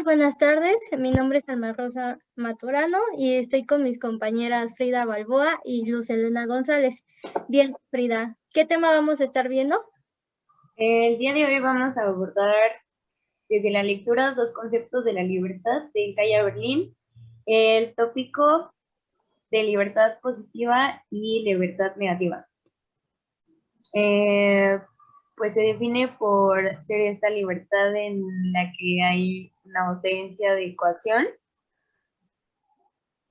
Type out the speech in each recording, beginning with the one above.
buenas tardes. Mi nombre es Alma Rosa Maturano y estoy con mis compañeras Frida Balboa y Luz Elena González. Bien, Frida, ¿qué tema vamos a estar viendo? El día de hoy vamos a abordar desde la lectura dos conceptos de la libertad de Isaiah Berlin, el tópico de libertad positiva y libertad negativa. Eh, pues se define por ser esta libertad en la que hay una ausencia de coacción,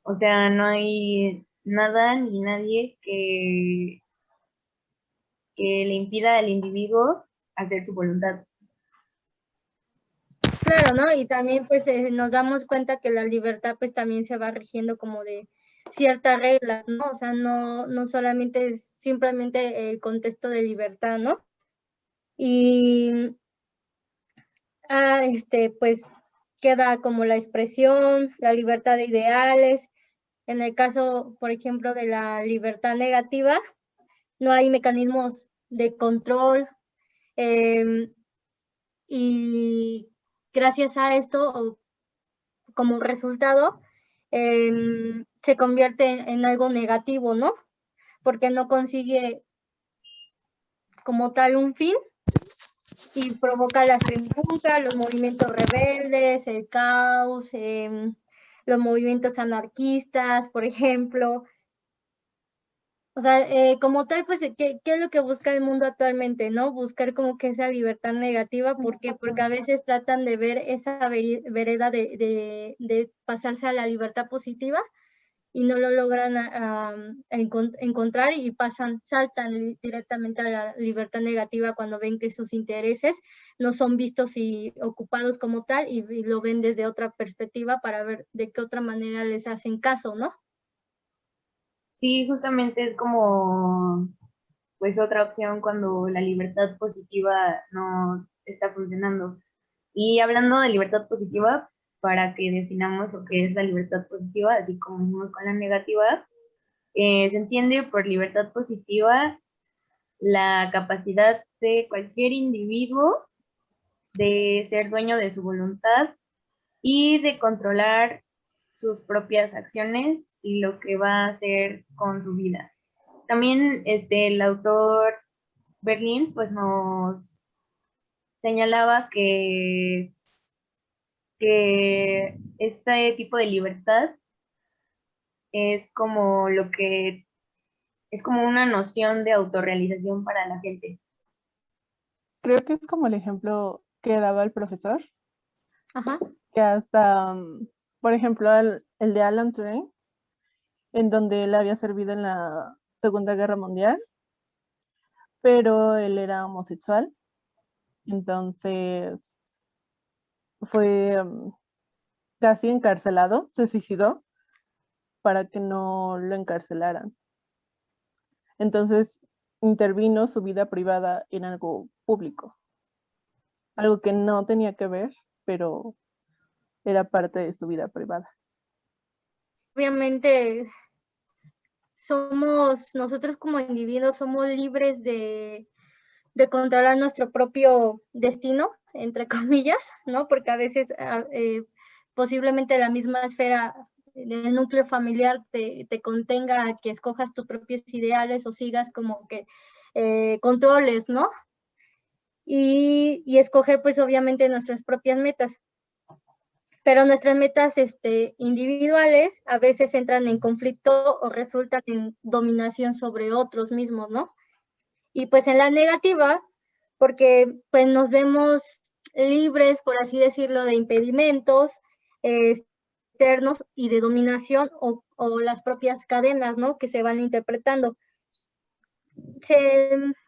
o sea, no hay nada ni nadie que le impida al individuo hacer su voluntad. Claro, ¿no? Y también pues nos damos cuenta que la libertad pues también se va rigiendo como de ciertas reglas, ¿no? O sea, no solamente es simplemente el contexto de libertad, ¿no? Y pues queda como la expresión, la libertad de ideales. En el caso, por ejemplo, de la libertad negativa, no hay mecanismos de control, y gracias a esto, o como resultado, se convierte en algo negativo, ¿no? Porque no consigue como tal un fin y provoca las repúblicas, los movimientos rebeldes, el caos, los movimientos anarquistas, por ejemplo. O sea, como tal, pues, ¿qué es lo que busca el mundo actualmente, no? Buscar como que esa libertad negativa, ¿por qué? Porque a veces tratan de ver esa vereda de pasarse a la libertad positiva y no lo logran encontrar y saltan directamente a la libertad negativa cuando ven que sus intereses no son vistos y ocupados como tal y lo ven desde otra perspectiva para ver de qué otra manera les hacen caso, ¿no? Sí, justamente es como pues otra opción cuando la libertad positiva no está funcionando. Y hablando de libertad positiva, para que definamos lo que es la libertad positiva, así como vimos con la negativa, se entiende por libertad positiva la capacidad de cualquier individuo de ser dueño de su voluntad y de controlar sus propias acciones y lo que va a hacer con su vida. También el autor Berlín pues nos señalaba que este tipo de libertad es como lo que es como una noción de autorrealización para la gente. Creo que es como el ejemplo que daba el profesor, Ajá. que hasta, por ejemplo, el de Alan Turing, en donde él había servido en la Segunda Guerra Mundial, pero él era homosexual, entonces fue casi encarcelado, se suicidó para que no lo encarcelaran. Entonces intervino su vida privada en algo público, algo que no tenía que ver, pero era parte de su vida privada. Obviamente nosotros como individuos somos libres de controlar nuestro propio destino, entre comillas, ¿no? Porque a veces posiblemente la misma esfera del núcleo familiar te contenga a que escojas tus propios ideales o sigas como que controles, ¿no? Y escoger pues obviamente nuestras propias metas. Pero nuestras metas individuales a veces entran en conflicto o resultan en dominación sobre otros mismos, ¿no? Y pues en la negativa, porque pues nos vemos libres, por así decirlo, de impedimentos externos y de dominación o las propias cadenas, ¿no? Que se van interpretando.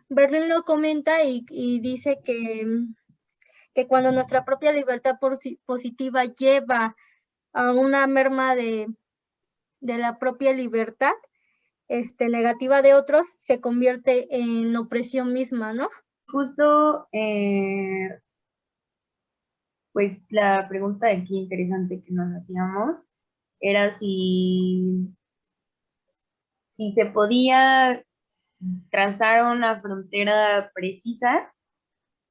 Berlín lo comenta y dice que cuando nuestra propia libertad positiva lleva a una merma de la propia libertad negativa de otros, se convierte en opresión misma, ¿no? Justo, pues la pregunta aquí interesante que nos hacíamos era si se podía trazar una frontera precisa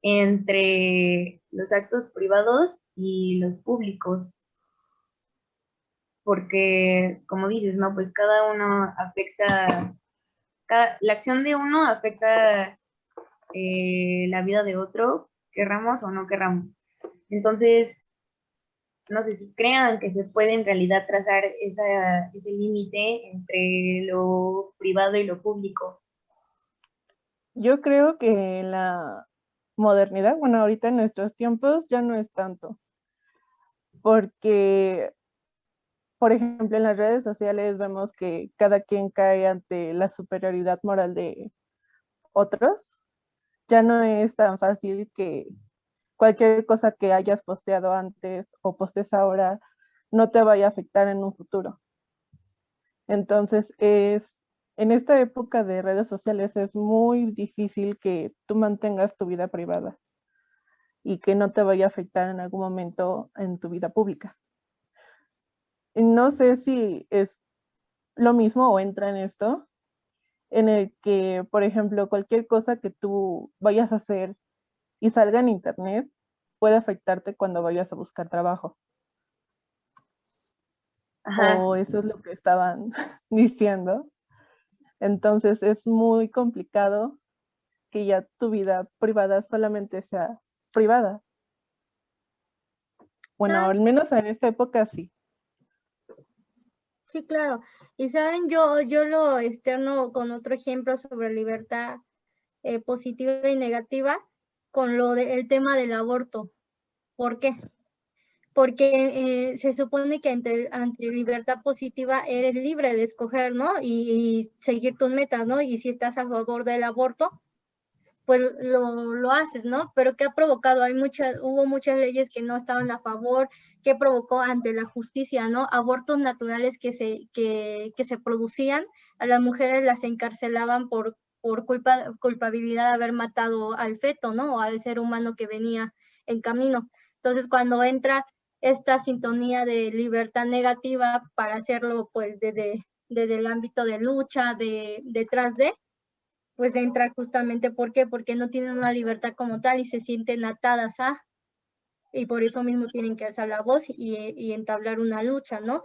entre los actos privados y los públicos, porque como dices, ¿no? Pues cada uno afecta, la acción de uno afecta la vida de otro, querramos o no querramos. Entonces, no sé si crean que se puede en realidad trazar ese límite entre lo privado y lo público. Yo creo que en la modernidad, bueno, ahorita en nuestros tiempos ya no es tanto, porque, por ejemplo, en las redes sociales vemos que cada quien cae ante la superioridad moral de otros. Ya no es tan fácil que cualquier cosa que hayas posteado antes o postes ahora no te vaya a afectar en un futuro. Entonces, en esta época de redes sociales es muy difícil que tú mantengas tu vida privada y que no te vaya a afectar en algún momento en tu vida pública. Y no sé si es lo mismo o entra en esto, en el que, por ejemplo, cualquier cosa que tú vayas a hacer y salga en internet puede afectarte cuando vayas a buscar trabajo. Ajá. O eso es lo que estaban diciendo. Entonces es muy complicado que ya tu vida privada solamente sea privada. Bueno, ¿Saben? al menos en esta época sí. Sí, claro. Y saben, yo lo externo con otro ejemplo sobre libertad positiva y negativa con el tema del aborto. ¿Por qué? Porque se supone que ante libertad positiva eres libre de escoger, ¿no? Y seguir tus metas, ¿no? Y si estás a favor del aborto, pues lo haces, ¿no? Pero ¿qué ha provocado? Hubo muchas leyes que no estaban a favor, que provocó ante la justicia, ¿no? Abortos naturales que se producían, a las mujeres las encarcelaban por culpabilidad de haber matado al feto, ¿no? O al ser humano que venía en camino. Entonces, cuando entra esta sintonía de libertad negativa para hacerlo, pues, desde el ámbito de lucha, detrás de, pues entra justamente, ¿por qué? Porque no tienen una libertad como tal y se sienten atadas a, y por eso mismo tienen que alzar la voz y entablar una lucha, ¿no?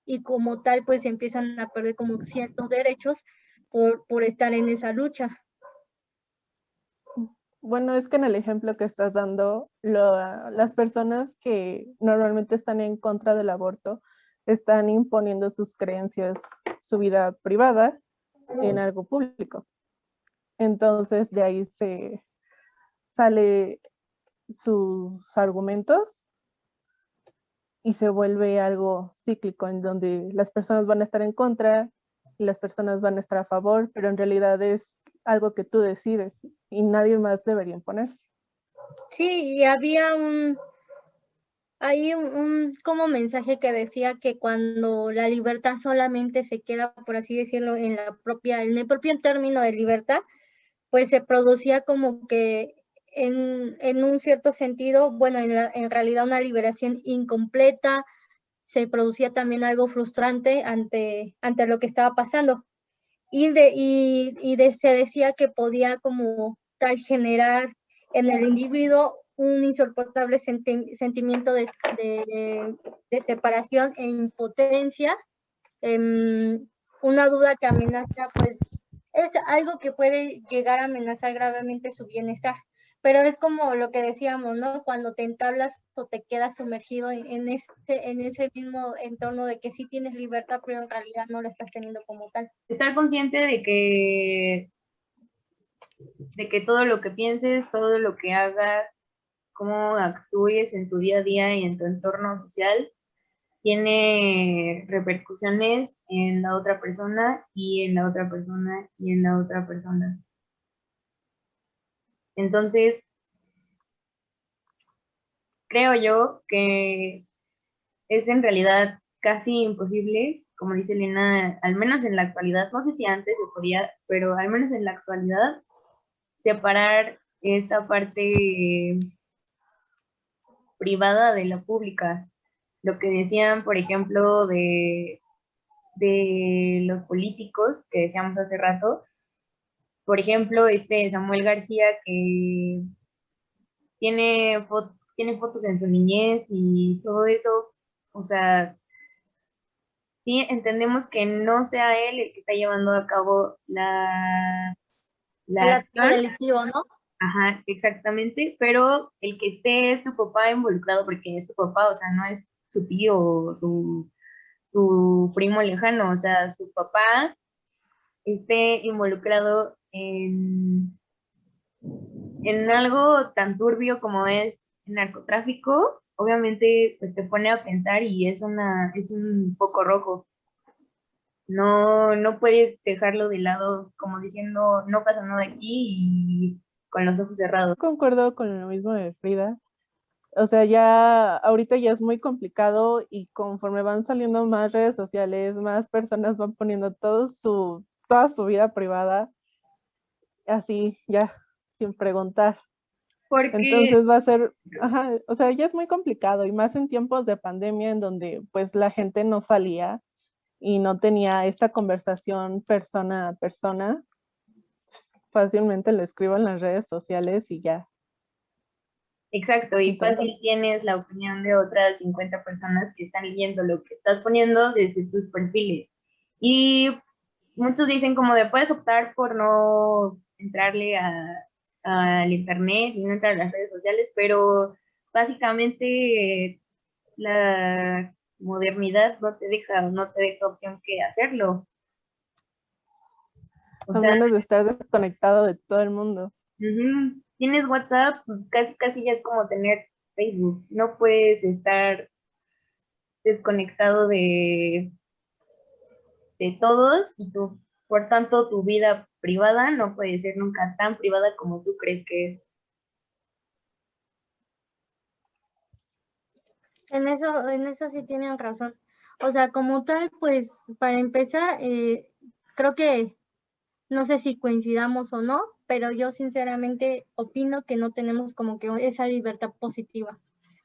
Y como tal, pues empiezan a perder como ciertos derechos por estar en esa lucha. Bueno, es que en el ejemplo que estás dando, las personas que normalmente están en contra del aborto están imponiendo sus creencias, su vida privada en algo público. Entonces de ahí se sale sus argumentos y se vuelve algo cíclico en donde las personas van a estar en contra y las personas van a estar a favor, pero en realidad es algo que tú decides y nadie más debería imponerse. Sí, y había un como mensaje que decía que cuando la libertad solamente se queda, por así decirlo, en el propio término de libertad, pues se producía como que en un cierto sentido, bueno, en realidad una liberación incompleta, se producía también algo frustrante ante lo que estaba pasando. Se decía que podía como tal generar en el individuo un insoportable sentimiento de separación e impotencia, una duda que amenaza, pues es algo que puede llegar a amenazar gravemente su bienestar. Pero es como lo que decíamos, ¿no? Cuando te entablas o te quedas sumergido en ese mismo entorno de que sí tienes libertad, pero en realidad no la estás teniendo como tal. Estar consciente de que todo lo que pienses, todo lo que hagas, cómo actúes en tu día a día y en tu entorno social, tiene repercusiones en la otra persona y en la otra persona y en la otra persona. Entonces, creo yo que es en realidad casi imposible, como dice Elena, al menos en la actualidad, no sé si antes se podía, pero al menos en la actualidad, separar esta parte privada de la pública. Lo que decían, por ejemplo, de los políticos que decíamos hace rato, por ejemplo, este Samuel García que tiene fotos en su niñez y todo eso, o sea, sí entendemos que no sea él el que está llevando a cabo la El acto acción, delictivo, ¿no? ajá, exactamente, pero el que esté su papá involucrado, porque es su papá, o sea, no es su tío o su primo lejano, o sea, su papá esté involucrado en algo tan turbio como es el narcotráfico, obviamente pues te pone a pensar y es un foco rojo. No, no puedes dejarlo de lado como diciendo no pasa nada aquí y con los ojos cerrados. Concuerdo con lo mismo de Frida. O sea, ya ahorita ya es muy complicado y conforme van saliendo más redes sociales, más personas van poniendo toda su vida privada, así ya, sin preguntar. Porque, Entonces va a ser, ajá, o sea, ya es muy complicado y más en tiempos de pandemia en donde pues la gente no salía y no tenía esta conversación persona a persona, fácilmente lo escribo en las redes sociales y ya. exacto, y Entonces, fácil tienes la opinión de otras 50 personas que están leyendo lo que estás poniendo desde tus perfiles. Y muchos dicen como de puedes optar por no entrarle al internet y no entrar a las redes sociales, pero básicamente la modernidad no te deja opción que hacerlo. O a sea, menos de estar desconectado de todo el mundo. ujú, tienes WhatsApp, pues casi casi ya es como tener Facebook. No puedes estar desconectado de todos y tú, por tanto, tu vida privada no puede ser nunca tan privada como tú crees que es. En eso sí tienen razón. O sea, como tal, pues para empezar, creo que no sé si coincidamos o no, pero yo sinceramente opino que no tenemos como que esa libertad positiva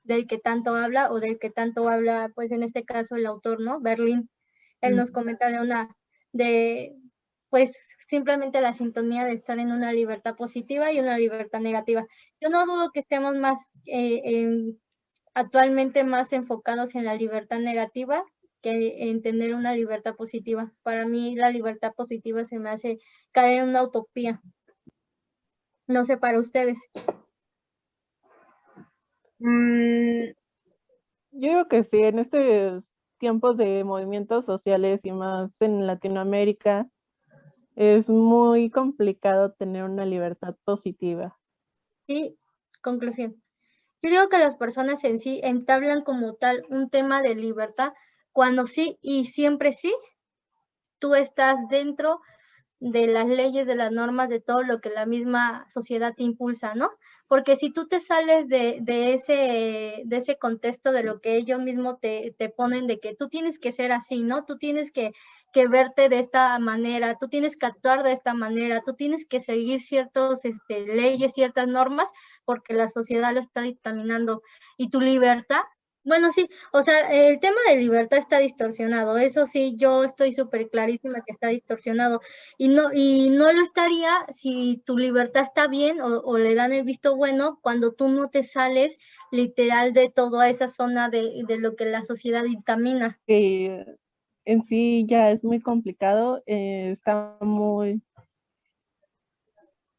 del que tanto habla o del que tanto habla, pues en este caso el autor, ¿no? Berlín. Él nos comenta de, pues simplemente la sintonía de estar en una libertad positiva y una libertad negativa. Yo no dudo que estemos más actualmente más enfocados en la libertad negativa que en tener una libertad positiva. Para mí la libertad positiva se me hace caer en una utopía. No sé para ustedes. Mm, Yo digo que sí, en estos tiempos de movimientos sociales y más en Latinoamérica, es muy complicado tener una libertad positiva. Sí, conclusión. Yo digo que las personas en sí entablan como tal un tema de libertad cuando sí y siempre sí tú estás dentro de las leyes, de las normas, de todo lo que la misma sociedad te impulsa, ¿no? Porque si tú te sales de ese contexto de lo que ellos mismos te ponen, de que tú tienes que ser así, ¿no? Tú tienes que verte de esta manera, tú tienes que actuar de esta manera, tú tienes que seguir ciertas leyes, ciertas normas, porque la sociedad lo está dictaminando. Y tu libertad, bueno, sí, o sea, el tema de libertad está distorsionado, eso sí, yo estoy súper clarísima que está distorsionado y no lo estaría si tu libertad está bien o le dan el visto bueno cuando tú no te sales literal de toda esa zona de lo que la sociedad dictamina. Que en sí ya es muy complicado, está muy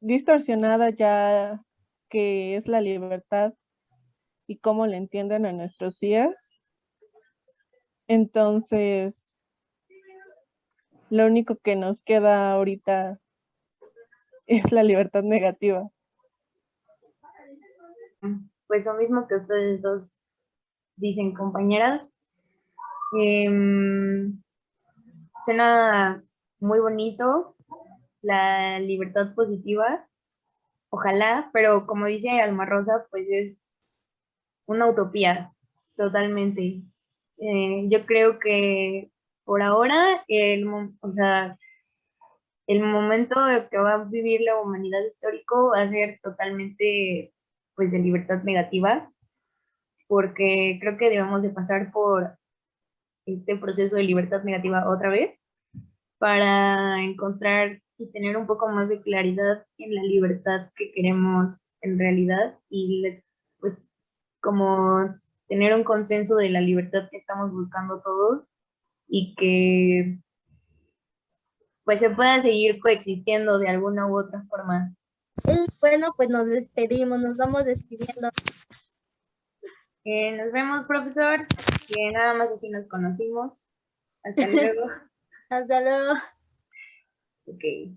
distorsionada ya que es la libertad y cómo la entienden en nuestros días. Entonces, lo único que nos queda ahorita es la libertad negativa. pues lo mismo que ustedes dos dicen, compañeras. Em, Suena muy bonito la libertad positiva, ojalá, pero como dice Alma Rosa, pues es una utopía, totalmente. Yo creo que por ahora, o sea, el momento que va a vivir la humanidad histórico va a ser totalmente, pues, de libertad negativa, porque creo que debemos de pasar por este proceso de libertad negativa otra vez para encontrar y tener un poco más de claridad en la libertad que queremos en realidad y pues como tener un consenso de la libertad que estamos buscando todos y que pues se pueda seguir coexistiendo de alguna u otra forma. Y bueno, pues nos despedimos, nos vamos despidiendo. Nos vemos, profesor, que nada más así nos conocimos. Hasta luego. Hasta luego. Ok.